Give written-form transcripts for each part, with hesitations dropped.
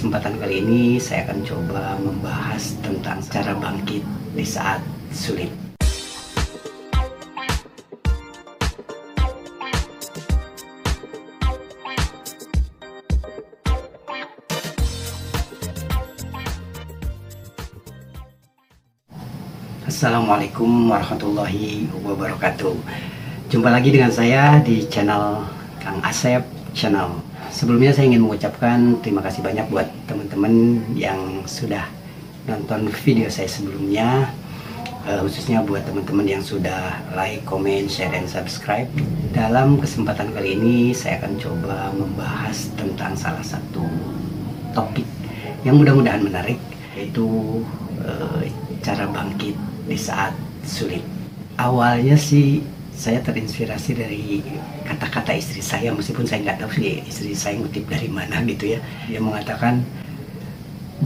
kesempatan kali ini saya akan coba membahas tentang cara bangkit di saat sulit. Assalamualaikum warahmatullahi wabarakatuh. Jumpa lagi dengan saya di channel Kang Asep Channel. Sebelumnya saya ingin mengucapkan terima kasih banyak buat teman-teman yang sudah nonton video saya sebelumnya, khususnya buat teman-teman yang sudah like, comment, share, dan subscribe. Dalam kesempatan kali ini saya akan coba membahas tentang salah satu topik yang mudah-mudahan menarik, yaitu cara bangkit di saat sulit. Awalnya sih saya terinspirasi dari kata-kata istri saya, meskipun saya nggak tahu sih istri saya ngutip dari mana gitu ya. Dia mengatakan,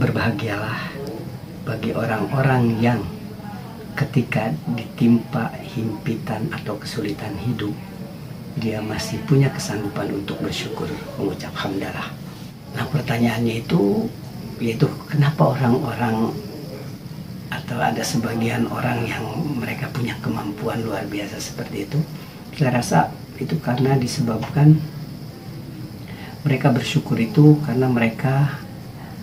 berbahagialah bagi orang-orang yang ketika ditimpa himpitan atau kesulitan hidup, dia masih punya kesanggupan untuk bersyukur, mengucap hamdalah. Nah, pertanyaannya itu yaitu kenapa orang-orang atau ada sebagian orang yang mereka punya kemampuan luar biasa seperti itu. Saya rasa itu karena disebabkan mereka bersyukur itu karena mereka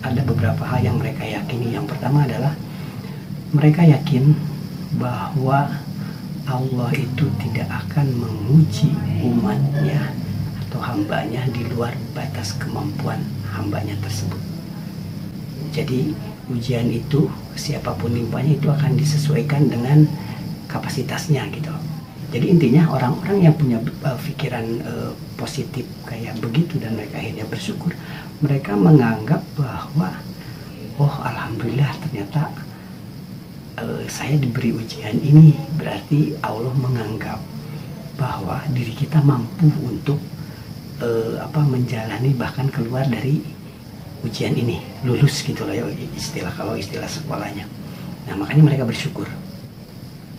ada beberapa hal yang mereka yakini. Yang pertama adalah mereka yakin bahwa Allah itu tidak akan menguji umatnya atau hambanya di luar batas kemampuan hambanya tersebut. Jadi ujian itu, siapapun nimpanya itu akan disesuaikan dengan kapasitasnya gitu. Jadi intinya orang-orang yang punya pikiran positif kayak begitu dan mereka akhirnya bersyukur, mereka menganggap bahwa oh alhamdulillah ternyata saya diberi ujian ini, berarti Allah menganggap bahwa diri kita mampu untuk menjalani bahkan keluar dari ujian ini, lulus gitu lah ya istilah sekolahnya. Nah, makanya mereka bersyukur.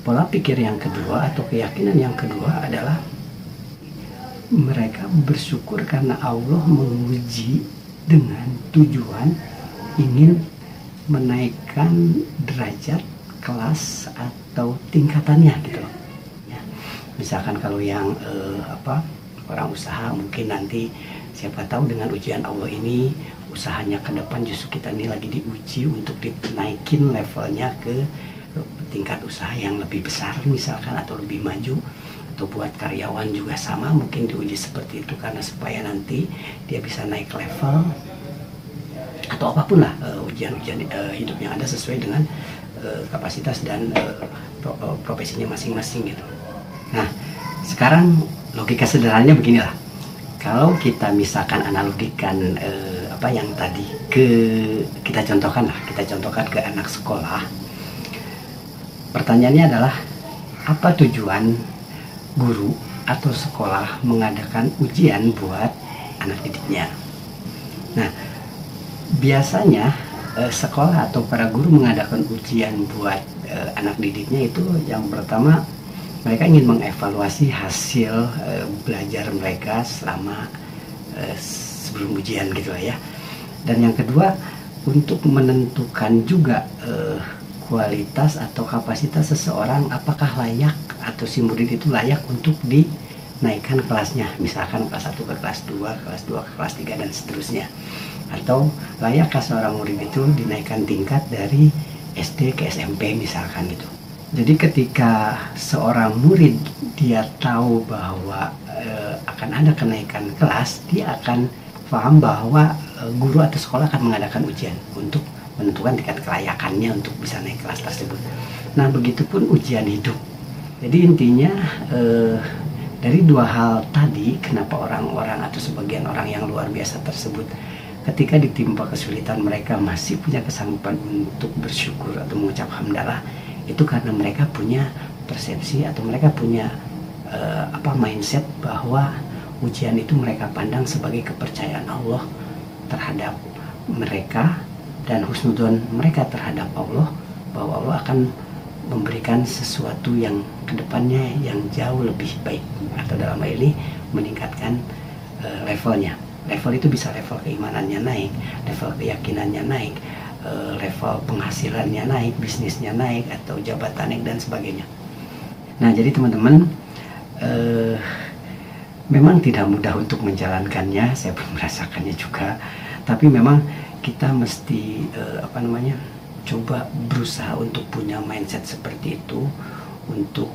Pola pikir yang kedua atau keyakinan yang kedua adalah mereka bersyukur karena Allah menguji dengan tujuan ingin menaikkan derajat, kelas atau tingkatannya gitu loh. Ya. Misalkan kalau yang orang usaha, mungkin nanti siapa tahu dengan ujian Allah ini usahanya ke depan justru kita ini lagi diuji untuk dinaikin levelnya ke tingkat usaha yang lebih besar misalkan, atau lebih maju. Atau buat karyawan juga sama, mungkin diuji seperti itu karena supaya nanti dia bisa naik level, atau apapun lah ujian-ujian hidup yang ada sesuai dengan kapasitas dan profesinya masing-masing gitu. Nah, sekarang logika sederhananya beginilah. Kalau kita misalkan analogikan yang tadi kita contohkan ke anak sekolah. Pertanyaannya adalah, apa tujuan guru atau sekolah mengadakan ujian buat anak didiknya? Nah, biasanya sekolah atau para guru mengadakan ujian buat anak didiknya itu yang pertama, mereka ingin mengevaluasi hasil belajar mereka selama sebelum ujian gitu lah ya. Dan yang kedua, untuk menentukan juga kualitas atau kapasitas seseorang, apakah layak atau si murid itu layak untuk dinaikkan kelasnya, misalkan kelas 1 ke kelas 2, kelas 2 ke kelas 3 dan seterusnya. Atau layakkah seorang murid itu dinaikkan tingkat dari SD ke SMP misalkan gitu. Jadi ketika seorang murid dia tahu bahwa akan ada kenaikan kelas, dia akan paham bahwa guru atau sekolah akan mengadakan ujian untuk menentukan tingkat kelayakannya untuk bisa naik kelas tersebut. Nah, begitupun ujian hidup. Jadi intinya dari dua hal tadi, kenapa orang-orang atau sebagian orang yang luar biasa tersebut ketika ditimpa kesulitan mereka masih punya kesanggupan untuk bersyukur atau mengucap hamdalah, itu karena mereka punya persepsi atau mereka punya mindset bahwa ujian itu mereka pandang sebagai kepercayaan Allah terhadap mereka dan husnudzon mereka terhadap Allah, bahwa Allah akan memberikan sesuatu yang kedepannya yang jauh lebih baik, atau dalam hal ini meningkatkan levelnya. Level itu bisa level keimanannya naik, level keyakinannya naik, level penghasilannya naik, bisnisnya naik, atau jabatan naik, dan sebagainya. Nah, jadi teman-teman, memang tidak mudah untuk menjalankannya, saya pun merasakannya juga. Tapi memang kita mesti coba berusaha untuk punya mindset seperti itu, untuk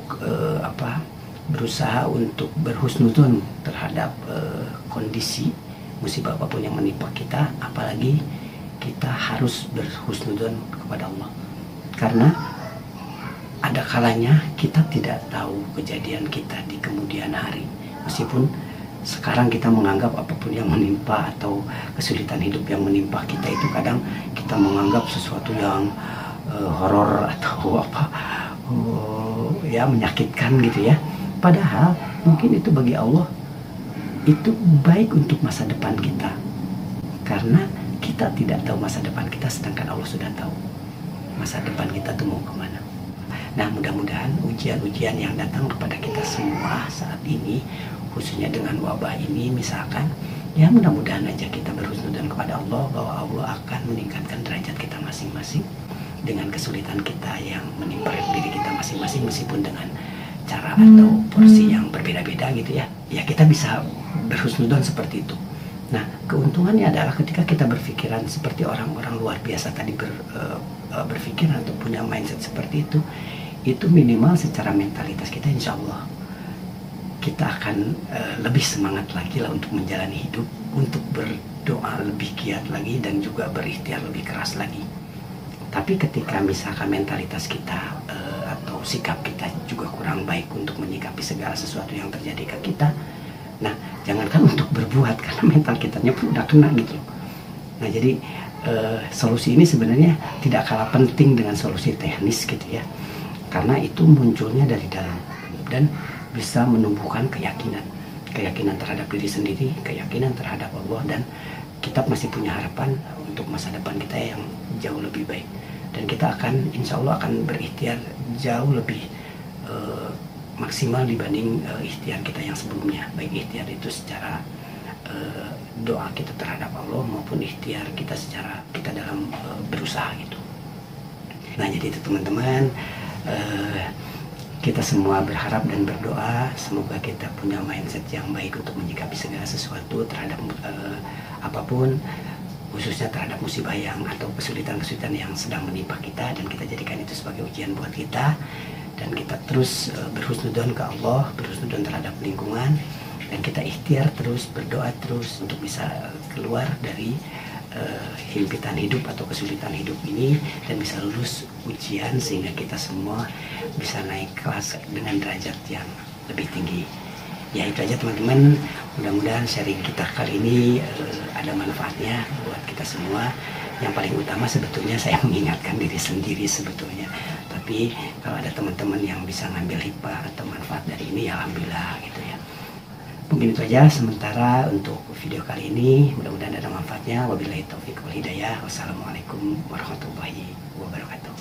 berusaha untuk berhusnuzon terhadap kondisi musibah apapun yang menimpa kita. Apalagi kita harus berhusnuzon kepada Allah, karena ada kalanya kita tidak tahu kejadian kita di kemudian hari. Meskipun sekarang kita menganggap apapun yang menimpa atau kesulitan hidup yang menimpa kita itu kadang kita menganggap sesuatu yang horor atau menyakitkan gitu ya. Padahal mungkin itu bagi Allah itu baik untuk masa depan kita, karena kita tidak tahu masa depan kita, sedangkan Allah sudah tahu masa depan kita tuh mau kemana. Nah, mudah-mudahan ujian-ujian yang datang kepada kita semua saat ini, khususnya dengan wabah ini misalkan, ya mudah-mudahan aja kita berhusnuzon kepada Allah bahwa Allah akan meningkatkan derajat kita masing-masing dengan kesulitan kita yang menimpa diri kita masing-masing, meskipun dengan cara atau porsi yang berbeda-beda gitu ya. Ya kita bisa berhusnuzon seperti itu. Nah, keuntungannya adalah ketika kita berpikiran seperti orang-orang luar biasa tadi berpikir atau punya mindset seperti itu minimal secara mentalitas kita, insya Allah kita akan lebih semangat lagi lah untuk menjalani hidup, untuk berdoa lebih giat lagi, dan juga berikhtiar lebih keras lagi. Tapi ketika misalkan mentalitas kita atau sikap kita juga kurang baik untuk menyikapi segala sesuatu yang terjadi ke kita, nah jangankan untuk berbuat, karena mental kitanya pun udah kena gitu loh. Nah, jadi solusi ini sebenarnya tidak kalah penting dengan solusi teknis gitu ya, karena itu munculnya dari dalam dan bisa menumbuhkan keyakinan terhadap diri sendiri, keyakinan terhadap Allah, dan kita masih punya harapan untuk masa depan kita yang jauh lebih baik. Dan kita akan, insya Allah akan berikhtiar jauh lebih maksimal dibanding ikhtiar kita yang sebelumnya. Baik ikhtiar itu secara doa kita terhadap Allah, maupun ikhtiar kita secara kita dalam berusaha gitu. Nah, jadi itu teman-teman, kita semua berharap dan berdoa semoga kita punya mindset yang baik untuk menyikapi segala sesuatu terhadap apapun, khususnya terhadap musibah yang atau kesulitan-kesulitan yang sedang menimpa kita, dan kita jadikan itu sebagai ujian buat kita, dan kita terus berhusnuzon ke Allah, berhusnuzon terhadap lingkungan, dan kita ikhtiar terus, berdoa terus untuk bisa keluar dari himpitan hidup atau kesulitan hidup ini, dan bisa lulus ujian sehingga kita semua bisa naik kelas dengan derajat yang lebih tinggi. Ya, itu aja teman-teman, mudah-mudahan sharing kita kali ini ada manfaatnya buat kita semua. Yang paling utama sebetulnya saya mengingatkan diri sendiri sebetulnya, tapi kalau ada teman-teman yang bisa ngambil hikmah atau manfaat dari ini, ya alhamdulillah gitu ya. Mungkin itu aja sementara untuk video kali ini, mudah-mudahan ada manfaatnya. Wabillahi taufiq wal hidayah. Wassalamualaikum warahmatullahi wabarakatuh.